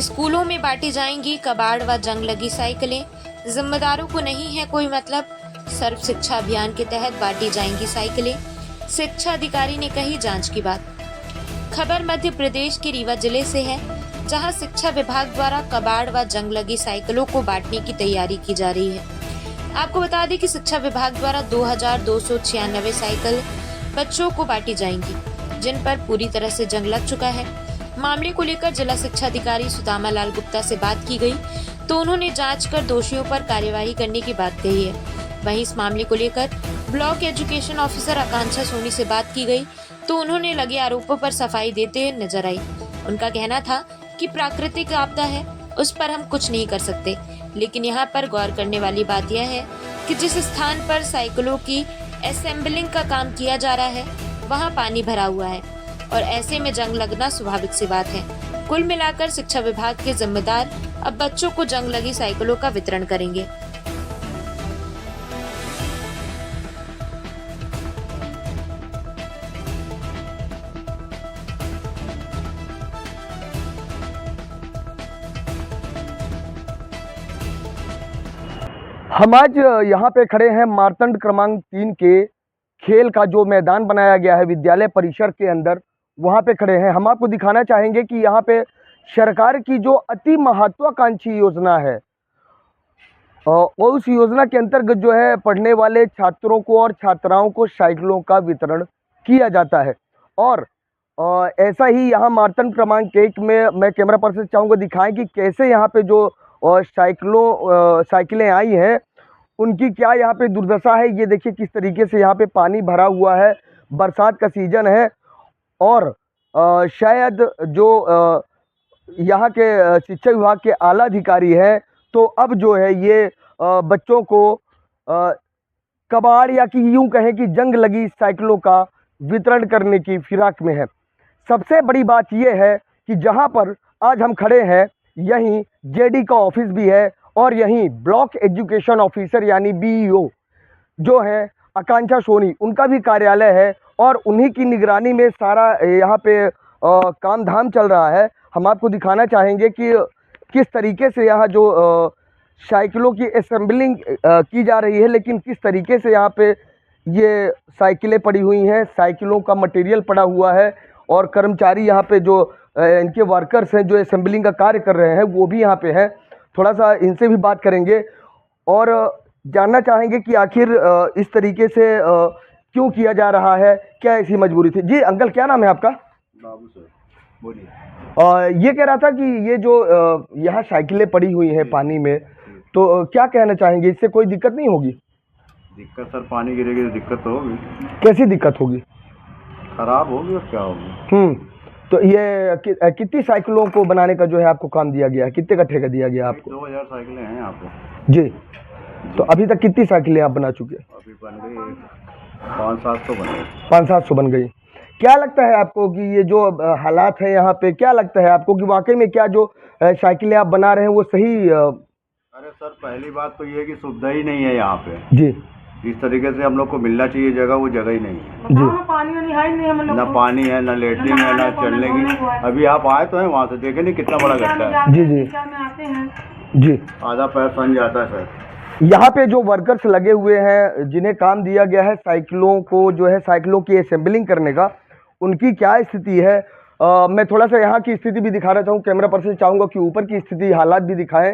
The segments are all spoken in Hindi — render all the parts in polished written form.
स्कूलों में बांटी जाएंगी कबाड़ व जंग लगी साइकिलें, जिम्मेदारों को नहीं है कोई मतलब। सर्व शिक्षा अभियान के तहत बांटी जाएंगी साइकिलें, शिक्षा अधिकारी ने कही जांच की बात। खबर मध्य प्रदेश के रीवा जिले से है, जहां शिक्षा विभाग द्वारा कबाड़ व जंग लगी साइकिलों को बांटने की तैयारी की जा रही है। आपको बता दें कि शिक्षा विभाग द्वारा 2296 साइकिल बच्चों को बांटी जाएंगी, जिन पर पूरी तरह से जंग लग चुका है। मामले को लेकर जिला शिक्षा अधिकारी सुदामा लाल गुप्ता से बात की गई तो उन्होंने जांच कर दोषियों पर कार्यवाही करने की बात कही है। वहीं इस मामले को लेकर ब्लॉक एजुकेशन ऑफिसर आकांक्षा सोनी से बात की गई तो उन्होंने लगे आरोपों पर सफाई देते हुए नजर आई। उनका कहना था कि प्राकृतिक आपदा है, उस पर हम कुछ नहीं कर सकते, लेकिन यहाँ पर गौर करने वाली बात यह है कि जिस स्थान पर साइकिलों की असेंबलिंग का काम किया जा रहा है वहाँ पानी भरा हुआ है और ऐसे में जंग लगना स्वाभाविक सी बात है। कुल मिलाकर शिक्षा विभाग के जिम्मेदार अब बच्चों को जंग लगी साइकिलों का वितरण करेंगे। हम आज यहाँ पे खड़े हैं मारतंड क्रमांक 3 के खेल का जो मैदान बनाया गया है विद्यालय परिसर के अंदर, वहाँ पे खड़े हैं। हम आपको दिखाना चाहेंगे कि यहाँ पे सरकार की जो अति महत्वाकांक्षी योजना है और उस योजना के अंतर्गत जो है पढ़ने वाले छात्रों को और छात्राओं को साइकिलों का वितरण किया जाता है। और ऐसा ही यहाँ मारतंड क्रमांक 1 में मैं कैमरा पर्सन चाहूँगा दिखाएं कि कैसे यहाँ पे जो साइकिलें आई हैं उनकी क्या यहाँ पे दुर्दशा है। ये देखिए किस तरीके से यहाँ पे पानी भरा हुआ है, बरसात का सीजन है और शायद जो यहाँ के शिक्षा विभाग के आला अधिकारी हैं तो अब जो है ये बच्चों को कबाड़ या कि यूँ कहें कि जंग लगी साइकिलों का वितरण करने की फिराक में है। सबसे बड़ी बात यह है कि जहाँ पर आज हम खड़े हैं यहीं जेडी का ऑफिस भी है और यहीं ब्लॉक एजुकेशन ऑफिसर यानी बीईओ जो है आकांक्षा सोनी, उनका भी कार्यालय है और उन्हीं की निगरानी में सारा यहाँ पे काम धाम चल रहा है। हम आपको दिखाना चाहेंगे कि किस तरीके से यहाँ जो साइकिलों की असेंबलिंग की जा रही है, लेकिन किस तरीके से यहाँ पे ये साइकिलें पड़ी हुई हैं, साइकिलों का मटेरियल पड़ा हुआ है और कर्मचारी यहाँ पे जो इनके वर्कर्स हैं जो असेंबलिंग का कार्य कर रहे हैं वो भी यहाँ पे हैं। थोड़ा सा इनसे भी बात करेंगे और जानना चाहेंगे कि आखिर इस तरीके से क्यों किया जा रहा है, क्या ऐसी मजबूरी थी। जी अंकल, क्या नाम है आपका? बाबू सर, बोलिए। ये कह रहा था कि ये जो यहाँ साइकिलें पड़ी हुई हैं पानी में, तो क्या कहना चाहेंगे, इससे कोई दिक्कत नहीं होगी? दिक्कत सर, पानी गिरेगी तो दिक्कत तो होगी। कैसी दिक्कत होगी? खराब होगी और क्या होगी। तो ये कितनी साइकिलों को बनाने का जो है आपको काम दिया गया है, कितने का ठेका दिया गया आपको? 2000 साइकिलें हैं यहाँ पे। जी, तो अभी तक कितनी साइकिलें आप बना चुके हैं? अभी बन गई 500-700 बन गई। 500-700 बन गई। क्या लगता है आपको कि ये जो हालात है यहाँ पे, क्या लगता है आपको कि वाकई में क्या जो साइकिलें आप बना रहे हैं वो सही? अरे सर, पहली बात तो ये है कि सुविधा ही नहीं है यहाँ पे। जी, जिस तरीके से हम लोग को मिलना चाहिए जगह, वो जगह ही नहीं है। जी, ना पानी है, ना लेटरिन है, ना चलने की। अभी आप आए तो हैं वहाँ से, देखे नहीं कितना बड़ा गड्ढा है। जी, जी, जी। आधा पैर सन जाता है सर। यहाँ पे जो वर्कर्स लगे हुए हैं जिन्हें काम दिया गया है साइकिलों को जो है साइकिलों की असेंबलिंग करने का, उनकी क्या स्थिति है? मैं थोड़ा सा यहाँ की स्थिति भी दिखाना चाहूँ, कैमरा पर्सन चाहूँगा कि ऊपर की स्थिति हालात भी दिखाएं।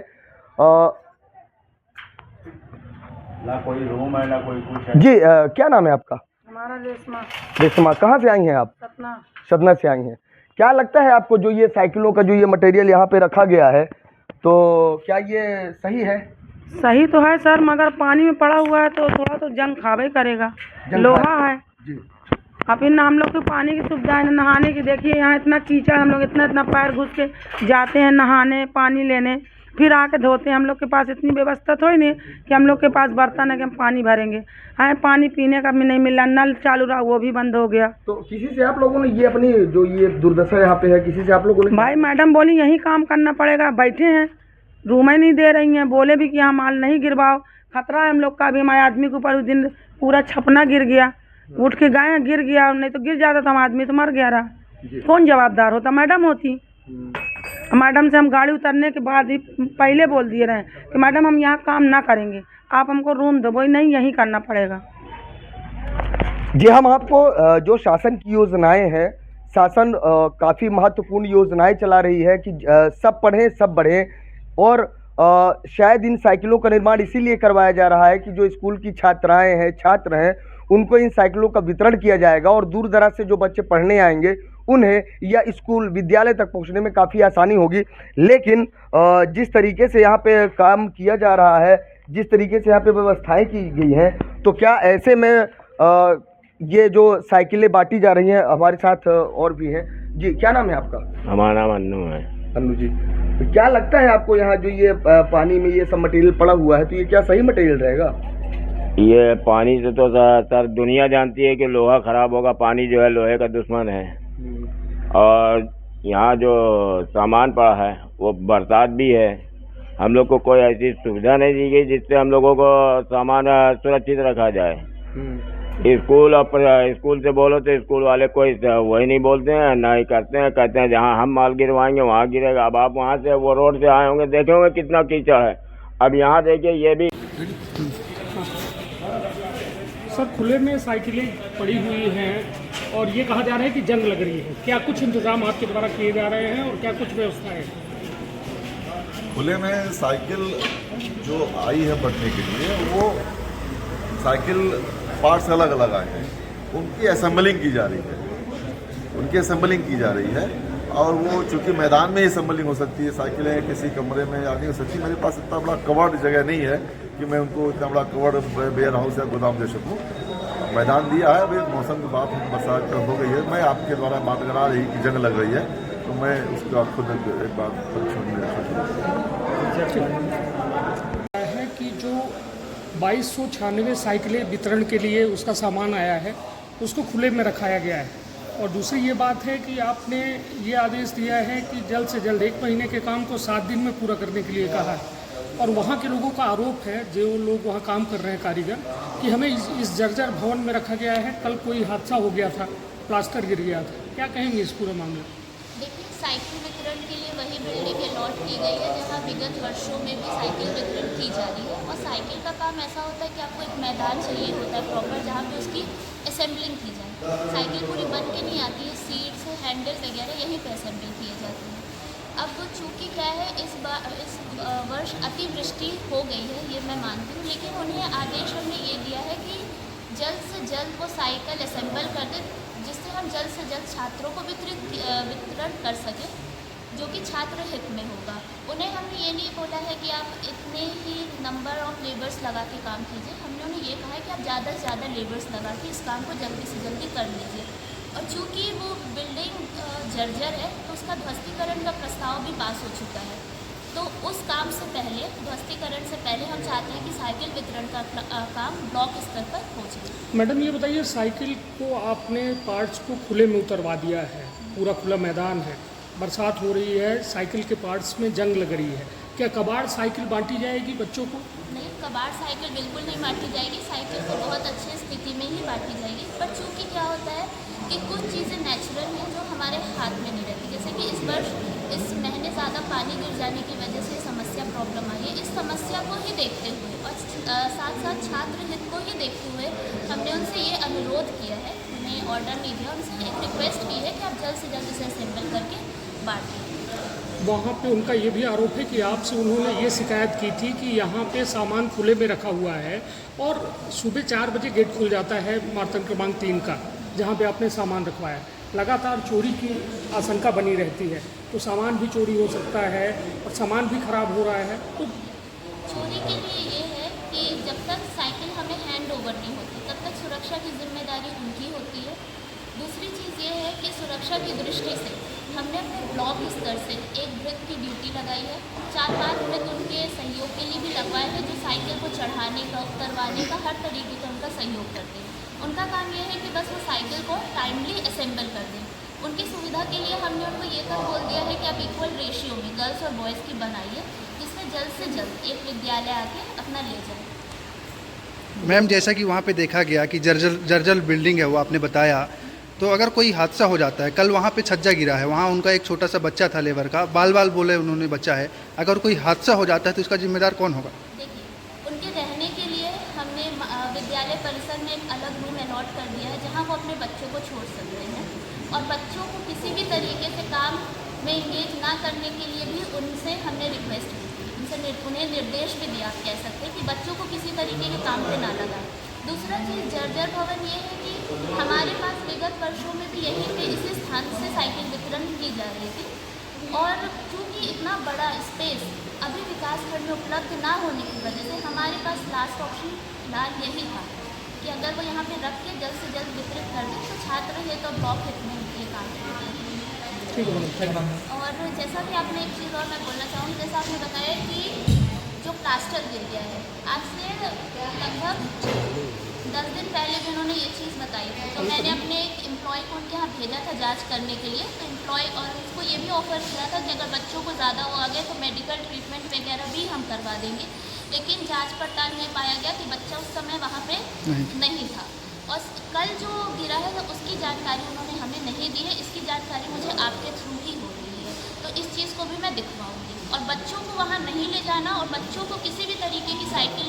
ना कोई रूम है ना कोई कुछ है। जी, क्या नाम है आपका? हमारा रेशमा। रेशमा, कहाँ से आई हैं आप? सतना। सतना से आई हैं। क्या लगता है आपको जो ये साइकिलों का जो ये मटेरियल यहाँ पे रखा गया है, तो क्या ये सही है? सही तो है सर, मगर पानी में पड़ा हुआ है तो थोड़ा तो जंग खावे करेगा। लोहा है जी, अब इन हम लोग को पानी की सुविधा है, नहाने की। देखिए यहाँ इतना कीचड़, हम लोग इतना पैर घुस के जाते हैं नहाने, पानी लेने, फिर आके धोते हैं। हम लोग के पास इतनी व्यवस्था तो ही नहीं कि हम लोग के पास बर्तन है कि हम पानी भरेंगे। हाँ, पानी पीने का भी नहीं मिला, नल चालू रहा वो भी बंद हो गया। तो किसी से आप लोगों ने ये अपनी जो ये दुर्दशा यहाँ पे है, किसी से आप लोगों ने? भाई मैडम बोली यही काम करना पड़ेगा, बैठे हैं, रूम ही नहीं दे रही हैं। बोले भी कि यहाँ माल नहीं गिरवाओ, खतरा है हम लोग का भी। हमारे आदमी के ऊपर उस दिन पूरा छपना गिर गया, उठ के गए, गिर गया, नहीं तो गिर जाता था, हम आदमी तो मर गया रहा। कौन जवाबदार होता? मैडम होती। मैडम से हम गाड़ी उतरने के बाद ही पहले बोल दिए रहे कि मैडम हम यहाँ काम ना करेंगे, आप हमको रूम दो। बोली नहीं, यहीं करना पड़ेगा। जी, हम आपको जो शासन की योजनाएं हैं, शासन काफ़ी महत्वपूर्ण योजनाएं चला रही है कि सब पढ़ें सब बढ़ें, और शायद इन साइकिलों का निर्माण इसीलिए करवाया जा रहा है कि जो स्कूल की छात्राएं हैं, छात्र हैं, उनको इन साइकिलों का वितरण किया जाएगा और दूर दराज से जो बच्चे पढ़ने आएंगे उन्हें या स्कूल विद्यालय तक पहुंचने में काफ़ी आसानी होगी। लेकिन जिस तरीके से यहाँ पे काम किया जा रहा है, जिस तरीके से यहाँ पे व्यवस्थाएं की गई हैं, तो क्या ऐसे में ये जो साइकिलें बांटी जा रही हैं, हमारे साथ और भी हैं। जी, क्या नाम है आपका? हमारा नाम अन्नू है। अन्नू जी, तो क्या लगता है आपको यहाँ जो ये पानी में ये सब मटेरियल पड़ा हुआ है, तो ये क्या सही मटेरियल रहेगा? ये पानी से तो सर दुनिया जानती है कि लोहा खराब होगा, पानी जो है लोहे का दुश्मन है। और यहाँ जो सामान पड़ा है वो बरसात भी है, हम लोग को कोई ऐसी सुविधा नहीं दी गई जिससे हम लोगों को सामान सुरक्षित रखा जाए। स्कूल और स्कूल से बोलो तो स्कूल वाले कोई वही नहीं बोलते हैं, ना ही करते हैं। कहते हैं जहाँ हम माल गिरवाएंगे वहाँ गिरेगा। अब आप वहाँ से वो रोड से आए होंगे, देखे होंगे कितना कीचड़ है। अब यहाँ देखिए ये भी सर खुले में साइकिलें पड़ी हुई हैं और ये कहा जा रहा है कि जंग लग रही है। क्या कुछ इंतजाम आपके द्वारा किए जा रहे हैं और क्या कुछ व्यवस्था है? खुले में साइकिल जो आई है बढ़ने के लिए, वो साइकिल पार्ट्स अलग अलग आए हैं, उनकी असेंबलिंग की जा रही है। और वो चूँकि मैदान में ही असेंबलिंग हो सकती है, साइकिलें किसी कमरे में या नहीं हो सकती। मेरे पास इतना बड़ा कवर्ड जगह नहीं है कि मैं उनको इतना बड़ा कवर्ड वेयर हाउस या गोदाम दे सकूँ। मैदान दिया है, अभी मौसम की बात बरसात हो गई है। मैं आपके द्वारा बात करा रही कि जंग लग रही है, तो मैं उसका खुद एक बात है कि जो 2296 साइकिलें वितरण के लिए उसका सामान आया है, उसको खुले में रखाया गया है। और दूसरी ये बात है कि आपने ये आदेश दिया है कि जल्द से जल्द 1 महीने के काम को 7 दिन में पूरा करने के लिए कहा है। और वहाँ के लोगों का आरोप है, जो लोग वहाँ काम कर रहे हैं कारीगर, कि हमें इस जर्जर भवन में रखा गया है। कल कोई हादसा हो गया था, प्लास्टर गिर गया था। क्या कहेंगे इस पूरे मामले में? देखिए, साइकिल वितरण के लिए वही बिल्डिंग अलॉट की गई है जहाँ विगत वर्षों में भी साइकिल वितरण की जा रही है। और साइकिल का काम ऐसा होता है कि आपको एक मैदान चाहिए होता है प्रॉपर, जहाँ पे उसकी असेंबलिंग की जाए। साइकिल पूरी बन के नहीं आती है, सीट्स हैंडल वगैरह यहीं पर असेंबल किए जाते हैं। अब चूँकि क्या है, इस वर्ष अतिवृष्टि हो गई है, ये मैं मानती हूँ, लेकिन उन्हें आदेश हमने ये दिया है कि जल्द से जल्द वो साइकिल असेंबल कर दें, जिससे हम जल्द से जल्द छात्रों को वितरण कर सकें, जो कि छात्र हित में होगा। उन्हें हमने ये नहीं बोला है कि आप इतने ही नंबर ऑफ लेबर्स लगा के काम कीजिए, हमने उन्हें ये कहा है कि आप ज़्यादा से ज़्यादा लेबर्स लगा के इस काम को जल्दी से जल्दी कर लीजिए। और चूँकि वो बिल्डिंग जर्जर है, तो उसका ध्वस्तीकरण का प्रस्ताव भी पास हो चुका है। तो उस काम से पहले, ध्वस्तीकरण से पहले, हम चाहते हैं कि साइकिल वितरण का काम ब्लॉक स्तर पर हो जाए। मैडम ये बताइए, साइकिल को आपने पार्ट्स को खुले में उतरवा दिया है, पूरा खुला मैदान है, बरसात हो रही है, साइकिल के पार्ट्स में जंग लग रही है, क्या कबाड़ साइकिल बांटी जाएगी बच्चों को? नहीं, कबाड़ साइकिल बिल्कुल नहीं बांटी जाएगी। साइकिल तो बहुत अच्छी स्थिति में ही बांटी जाएगी। पर चूँकि क्या होता है कि कुछ चीज़ें नेचुरल हैं जो हमारे हाथ में नहीं रहती। जैसे कि इस वर्ष इस महीने ज़्यादा पानी गिर जाने की वजह से समस्या प्रॉब्लम आई है। इस समस्या को ही देखते हुए और साथ साथ छात्र हित को ही देखते हुए हमने उनसे ये अनुरोध किया है, उन्हें ऑर्डर नहीं दिया, उनसे एक रिक्वेस्ट की है कि आप जल्द से जल्द इसे असेंबल करके बांट दें। वहाँ पे उनका ये भी आरोप है कि आपसे उन्होंने ये शिकायत की थी कि यहाँ पे सामान खुले में रखा हुआ है और सुबह 4 बजे गेट खुल जाता है मार्तन क्रमांक 3 का, जहाँ पे आपने सामान रखवाया। लगातार चोरी की आशंका बनी रहती है, तो सामान भी चोरी हो सकता है और सामान भी खराब हो रहा है। तो चोरी के लिए ये है कि जब तक साइकिल हमें हैंड ओवर नहीं होती, तब तक सुरक्षा की जिम्मेदारी उनकी होती है। दूसरी चीज़ ये है कि सुरक्षा की दृष्टि से हमने अपने ब्लॉक स्तर से एक वृत्त की ड्यूटी लगाई है। 4-5 वृत्त उनके सहयोग के लिए भी लगवाए हैं, जो साइकिल को चढ़ाने का, उतरवाने का, हर तरीके का उनका सहयोग करते हैं। उनका काम यह है कि बस वो साइकिल को टाइमली असेंबल कर दें। उनकी सुविधा के लिए हमने उनको ये तक बोल दिया है कि आप इक्वल रेशियो में गर्ल्स और बॉयज़ की बनाइए, जिसमें जल्द से जल्द एक विद्यालय आके अपना ले जाए। मैम, जैसा कि वहाँ पे देखा गया कि जर्जर बिल्डिंग है, वो आपने बताया, तो अगर कोई हादसा हो जाता है, कल वहाँ पे छज्जा गिरा है, वहाँ उनका एक छोटा सा बच्चा था लेबर का, बाल बाल बोले उन्होंने बच्चा है, अगर कोई हादसा हो जाता है तो इसका जिम्मेदार कौन होगा? देखिए, उनके रहने के लिए हमने विद्यालय परिसर में एक अलग रूम अलॉट कर दिया है जहाँ वो अपने बच्चों को छोड़ सकते हैं, और बच्चों को किसी भी तरीके से काम में इंगेज ना करने के लिए भी उनसे हमने रिक्वेस्ट की थी, उन्हें निर्देश भी दिया, आप कह सकते हैं कि बच्चों को किसी तरीके के काम पे ना लगाएं। दूसरा चीज़ जर्जर भवन ये है कि हमारे पास विगत वर्षों में भी यहीं पे इसी स्थान से साइकिल वितरण की जा रही थी, और चूँकि इतना बड़ा स्पेस अभी विकास खंड में उपलब्ध ना होने की वजह से हमारे पास लास्ट ऑप्शन फिलहाल यही था कि अगर वो यहाँ पे रख के जल्द से जल्द वितरित कर दें तो छात्र है तो ब्लॉक हित में ये काम करें। और जैसा कि आपने एक चीज़ और मैं बोलना चाहूँगी, जैसा आपने बताया कि जो प्लास्टर गिर गया है, आज से लगभग 10 दिन पहले भी उन्होंने ये चीज़ बताई थी, तो मैंने अपने एक एम्प्लॉय को उनके यहाँ भेजा था जांच करने के लिए। तो एम्प्लॉय और उसको ये भी ऑफर किया था कि अगर बच्चों को ज़्यादा हो आ गया तो मेडिकल ट्रीटमेंट वगैरह भी हम करवा देंगे, लेकिन जांच पड़ताल में पाया गया कि बच्चा उस समय वहाँ पे नहीं था। और कल जो गिरा है तो उसकी जानकारी उन्होंने हमें नहीं दी है, इसकी जानकारी मुझे आपके थ्रू ही हो रही है, तो इस चीज़ को भी मैं दिखवाऊँगी। और बच्चों को वहाँ नहीं ले जाना और बच्चों को किसी भी तरीके की साइकिल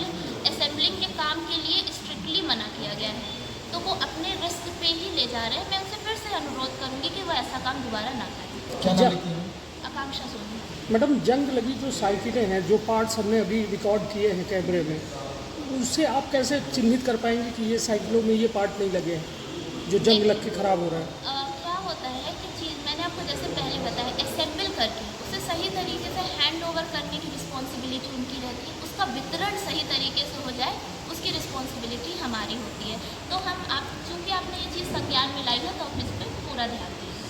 असेंबलिंग के काम के लिए स्ट्रिक्टली मना किया गया है, तो वो अपने रिस्क पे ही ले जा रहे हैं। मैं उनसे फिर से अनुरोध करूँगी कि वो ऐसा काम दोबारा ना करें। क्या नाम लिखी है? आकांक्षा सोनी। मैडम, जंग लगी जो साइकिलें हैं, जो पार्ट्स हमने अभी रिकॉर्ड किए हैं कैमरे में, उससे आप कैसे चिन्हित कर पाएंगे कि ये साइकिलों में ये पार्ट नहीं लगे हैं जो जंग लग के ख़राब हो रहा है? क्या होता है कि चीज़ मैंने आपको जैसे पहले बताया, असेंबल करके उसे सही तरीके से हैंड ओवर करने की रिस्पॉन्सिबिलिटी उनकी रहती है, उसका वितरण सही तरीके से हो जाए उसकी रिस्पॉन्सिबिलिटी हमारी होती है। तो हम आप चूँकि आपने ये चीज़ संज्ञान में लाई है तो हम इस पर पूरा ध्यान देंगे।